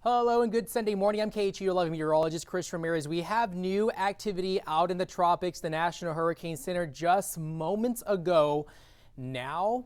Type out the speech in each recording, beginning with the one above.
Hello and good Sunday morning. I'm KHOU meteorologist Chris Ramirez. We have new activity out in the tropics. The National Hurricane Center just moments ago now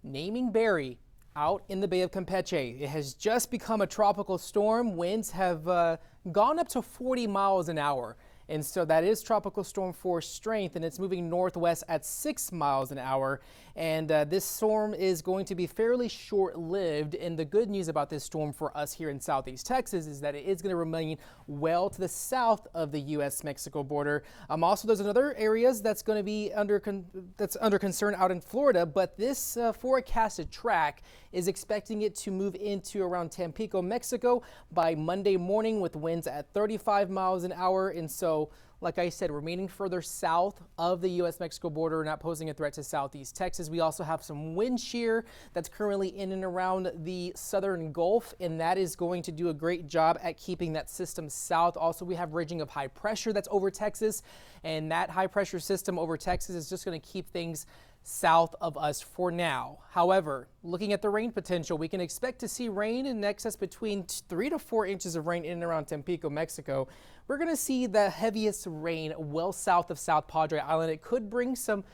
naming Barry out in the Bay of Campeche. It has just become a tropical storm. Winds have gone up to 40 miles an hour. And so that is tropical storm force strength, and it's moving northwest at 6 miles an hour. And this storm is going to be fairly short-lived. And the good news about this storm for us here in southeast Texas is that it is going to remain well to the south of the U.S.-Mexico border. Also, there's another areas that's going to be under concern out in Florida, but this forecasted track is expecting it to move into around Tampico, Mexico by Monday morning with winds at 35 miles an hour. And so, like I said, remaining further south of the U.S.-Mexico border, not posing a threat to southeast Texas. We also have some wind shear that's currently in and around the southern Gulf, and that is going to do a great job at keeping that system south. Also, we have ridging of high pressure that's over Texas, and that high pressure system over Texas is just going to keep things south of us for now. However, looking at the rain potential, we can expect to see rain in excess between 3 to 4 inches of rain in and around Tampico, Mexico. We're going to see the heaviest rain well south of South Padre Island. It could bring some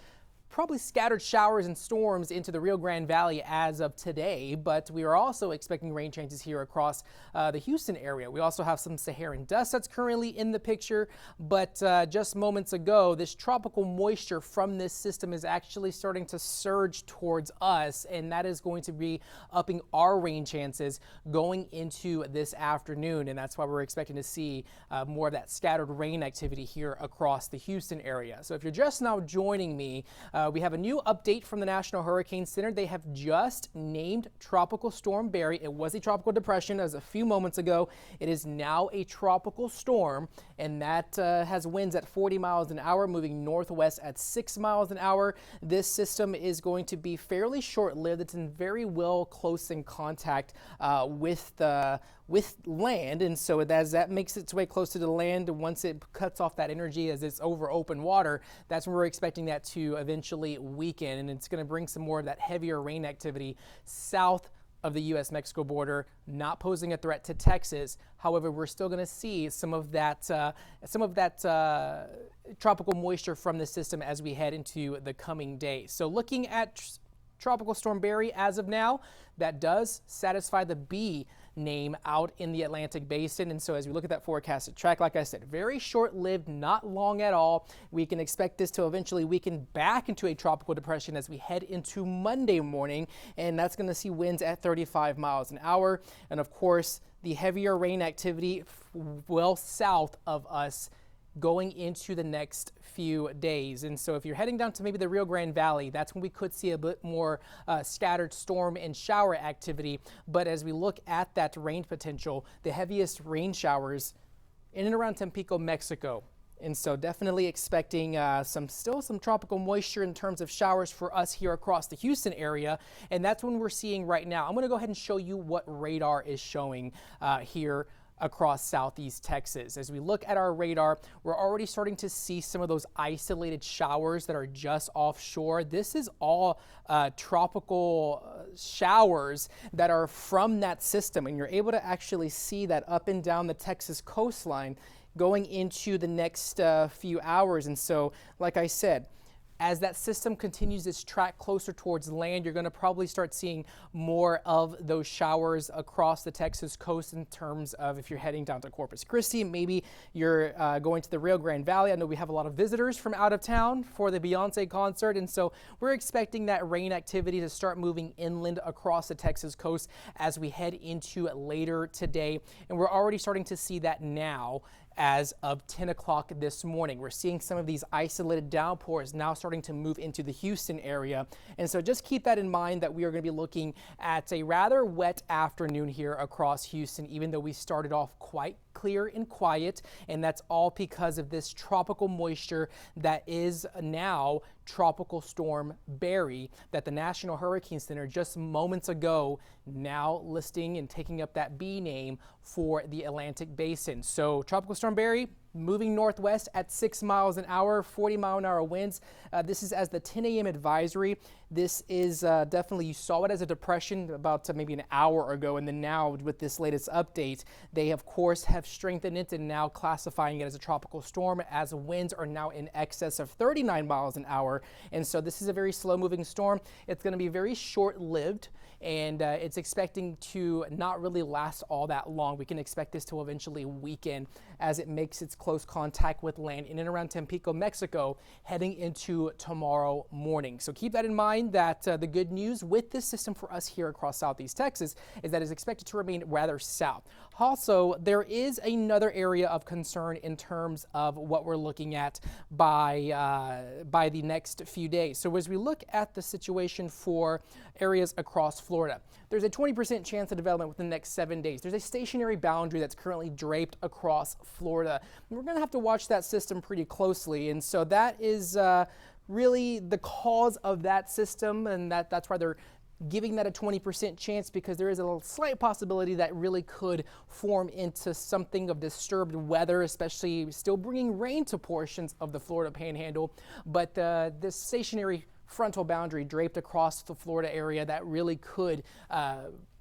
probably scattered showers and storms into the Rio Grande Valley as of today, but we are also expecting rain chances here across the Houston area. We also have some Saharan dust that's currently in the picture, but just moments ago, this tropical moisture from this system is actually starting to surge towards us, and that is going to be upping our rain chances going into this afternoon, and that's why we're expecting to see more of that scattered rain activity here across the Houston area. So if you're just now joining me, we have a new update from the National Hurricane Center. They have just named Tropical Storm Barry. It was a tropical depression as a few moments ago. It is now a tropical storm, and that has winds at 40 miles an hour, moving northwest at 6 miles an hour. This system is going to be fairly short-lived. It's in very well close in contact with land, and so as that makes its way close to the land, once it cuts off that energy as it's over open water, that's when we're expecting that to eventually weaken, and it's going to bring some more of that heavier rain activity south of the U.S.-Mexico border, not posing a threat to Texas. However, we're still going to see some of that tropical moisture from the system as we head into the coming days. So looking at Tropical Storm Barry as of now, that does satisfy the B name out in the Atlantic Basin. And so as we look at that forecasted track, like I said, very short-lived, not long at all. We can expect this to eventually weaken back into a tropical depression as we head into Monday morning, and that's going to see winds at 35 miles an hour. And of course, the heavier rain activity well south of us going into the next few days. And so if you're heading down to maybe the Rio Grande Valley, that's when we could see a bit more scattered storm and shower activity. But as we look at that rain potential, the heaviest rain showers in and around Tampico, Mexico. And so definitely expecting still some tropical moisture in terms of showers for us here across the Houston area. And that's when we're seeing right now. I'm going to go ahead and show you what radar is showing here across southeast Texas. As we look at our radar, we're already starting to see some of those isolated showers that are just offshore. This is all tropical showers that are from that system, and you're able to actually see that up and down the Texas coastline going into the next few hours. And so, like I said, as that system continues its track closer towards land, you're going to probably start seeing more of those showers across the Texas coast in terms of if you're heading down to Corpus Christi, maybe you're going to the Rio Grande Valley. I know we have a lot of visitors from out of town for the Beyonce concert, and so we're expecting that rain activity to start moving inland across the Texas coast as we head into later today. And we're already starting to see that now. As of 10 o'clock this morning, we're seeing some of these isolated downpours now starting to move into the Houston area. And so just keep that in mind that we are going to be looking at a rather wet afternoon here across Houston, even though we started off quite clear and quiet. And that's all because of this tropical moisture that is now Tropical Storm Barry that the National Hurricane Center just moments ago now listing and taking up that B name for the Atlantic Basin. So Tropical Storm Barry moving northwest at 6 miles an hour, 40 mile an hour winds. This is as the 10 a.m. advisory. This is definitely, you saw it as a depression about maybe an hour ago, and then now with this latest update, they of course have strengthened it and now classifying it as a tropical storm, as winds are now in excess of 39 miles an hour. And so this is a very slow moving storm. It's going to be very short lived, and it's expecting to not really last all that long. We can expect this to eventually weaken as it makes its close contact with land in and around Tampico, Mexico, heading into tomorrow morning. So keep that in mind, that the good news with this system for us here across southeast Texas is that it's expected to remain rather south. Also, there is another area of concern in terms of what we're looking at by the next few days. So as we look at the situation for areas across Florida, there's a 20% chance of development within the next 7 days. There's a stationary boundary that's currently draped across Florida. We're going to have to watch that system pretty closely, and so that is really the cause of that system, and that's why they're giving that a 20% chance, because there is a slight possibility that really could form into something of disturbed weather, especially still bringing rain to portions of the Florida Panhandle. But this stationary frontal boundary draped across the Florida area, that really could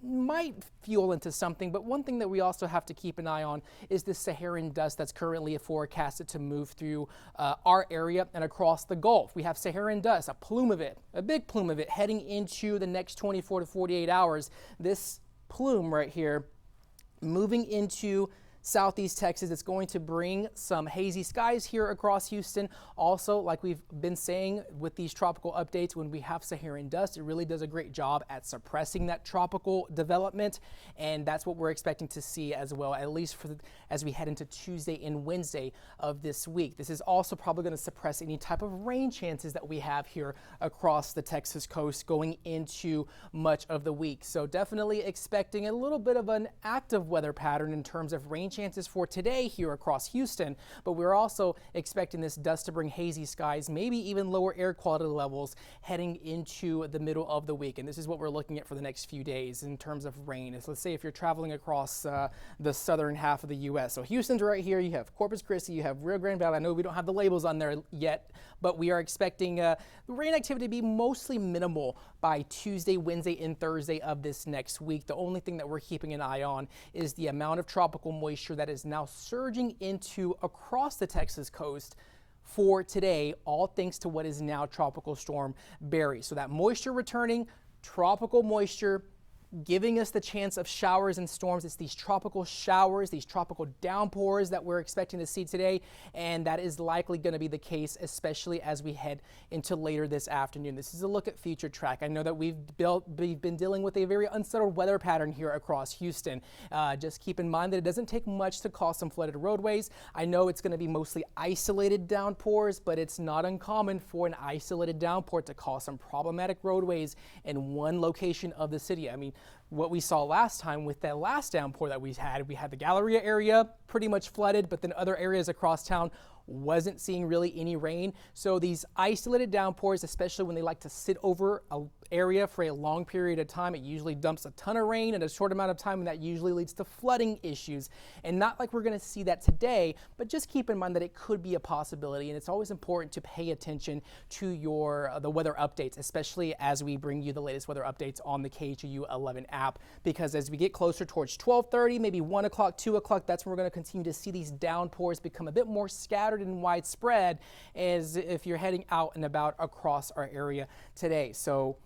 might fuel into something. But one thing that we also have to keep an eye on is the Saharan dust that's currently forecasted to move through our area and across the Gulf. We have Saharan dust, a plume of it, a big plume of it, heading into the next 24 to 48 hours. This plume right here moving into southeast Texas. It's going to bring some hazy skies here across Houston. Also, like we've been saying with these tropical updates, when we have Saharan dust, it really does a great job at suppressing that tropical development, and that's what we're expecting to see as well, at least as we head into Tuesday and Wednesday of this week. This is also probably going to suppress any type of rain chances that we have here across the Texas coast going into much of the week. So definitely expecting a little bit of an active weather pattern in terms of rain chances for today here across Houston, but we're also expecting this dust to bring hazy skies, maybe even lower air quality levels heading into the middle of the week. And this is what we're looking at for the next few days in terms of rain. So let's say if you're traveling across the southern half of the U.S. So Houston's right here. You have Corpus Christi, you have Rio Grande Valley. I know we don't have the labels on there yet, but we are expecting rain activity to be mostly minimal by Tuesday, Wednesday, and Thursday of this next week. The only thing that we're keeping an eye on is the amount of tropical moisture that is now surging into across the Texas coast for today, all thanks to what is now Tropical Storm Barry. So that moisture returning, tropical moisture, giving us the chance of showers and storms. It's these tropical showers, these tropical downpours that we're expecting to see today, and that is likely going to be the case, especially as we head into later this afternoon. This is a look at future track. I know that we've been dealing with a very unsettled weather pattern here across Houston. Just keep in mind that it doesn't take much to cause some flooded roadways. I know it's going to be mostly isolated downpours, but it's not uncommon for an isolated downpour to cause some problematic roadways in one location of the city. I mean, what we saw last time with that last downpour that we had the Galleria area pretty much flooded, but then other areas across town wasn't seeing really any rain. So these isolated downpours, especially when they like to sit over an area for a long period of time, it usually dumps a ton of rain in a short amount of time, and that usually leads to flooding issues. And not like we're going to see that today, but just keep in mind that it could be a possibility, and it's always important to pay attention to the weather updates, especially as we bring you the latest weather updates on the KHOU 11 app, because as we get closer towards 12:30, maybe 1 o'clock, 2 o'clock, that's when we're going to continue to see these downpours become a bit more scattered and widespread as if you're heading out and about across our area today. So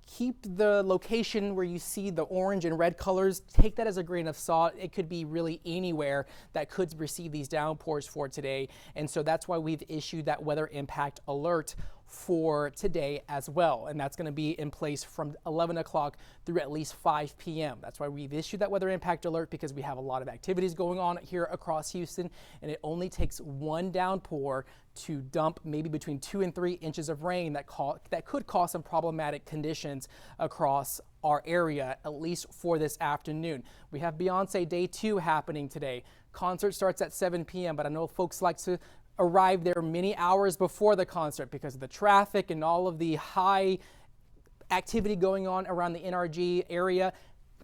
keep the location where you see the orange and red colors, take that as a grain of salt. It could be really anywhere that could receive these downpours for today. And so that's why we've issued that weather impact alert for today as well. And that's going to be in place from 11 o'clock through at least 5 p.m. That's why we've issued that weather impact alert, because we have a lot of activities going on here across Houston, and it only takes one downpour to dump maybe between 2 and 3 inches of rain that could cause some problematic conditions across our area, at least for this afternoon. We have Beyonce Day 2 happening today. Concert starts at 7 p.m., but I know folks like to arrive there many hours before the concert because of the traffic and all of the high activity going on around the NRG area.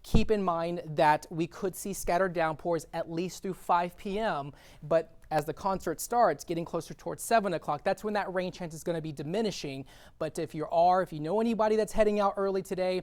keep in mind that we could see scattered downpours at least through 5 p.m. But as the concert starts, getting closer towards 7 o'clock, that's when that rain chance is going to be diminishing. But if you know anybody that's heading out early today,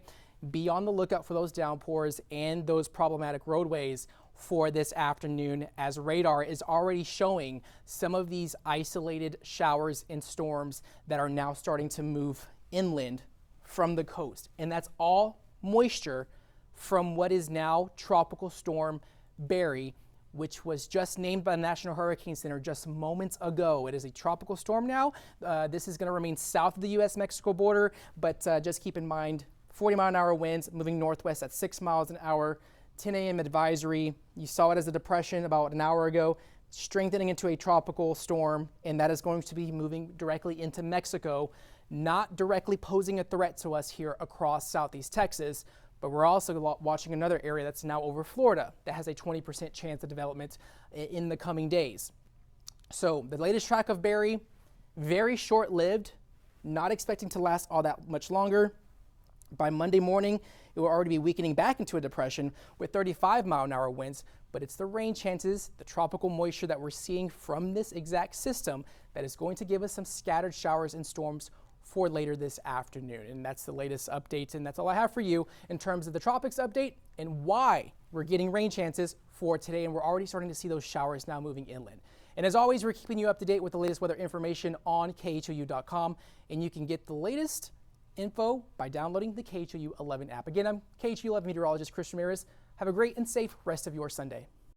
be on the lookout for those downpours and those problematic roadways for this afternoon, as radar is already showing some of these isolated showers and storms that are now starting to move inland from the coast. And that's all moisture from what is now Tropical Storm Barry, which was just named by the National Hurricane Center just moments ago. It is a tropical storm now. This is going to remain south of the U.S.-Mexico border, but just keep in mind 40-mile-an-hour winds moving northwest at 6 miles an hour. 10 a.m. advisory. You saw it as a depression about an hour ago, strengthening into a tropical storm, and that is going to be moving directly into Mexico, not directly posing a threat to us here across southeast Texas, but we're also watching another area that's now over Florida that has a 20% chance of development in the coming days. So the latest track of Barry, very short-lived, not expecting to last all that much longer. By Monday morning, it will already be weakening back into a depression with 35-mile-an-hour winds, but it's the rain chances, the tropical moisture that we're seeing from this exact system that is going to give us some scattered showers and storms for later this afternoon. And that's the latest update, and that's all I have for you in terms of the tropics update and why we're getting rain chances for today, and we're already starting to see those showers now moving inland. And as always, we're keeping you up to date with the latest weather information on KHOU.com, and you can get the latest info by downloading the KHOU 11 app. Again, I'm KHOU 11 meteorologist Chris Ramirez. Have a great and safe rest of your Sunday.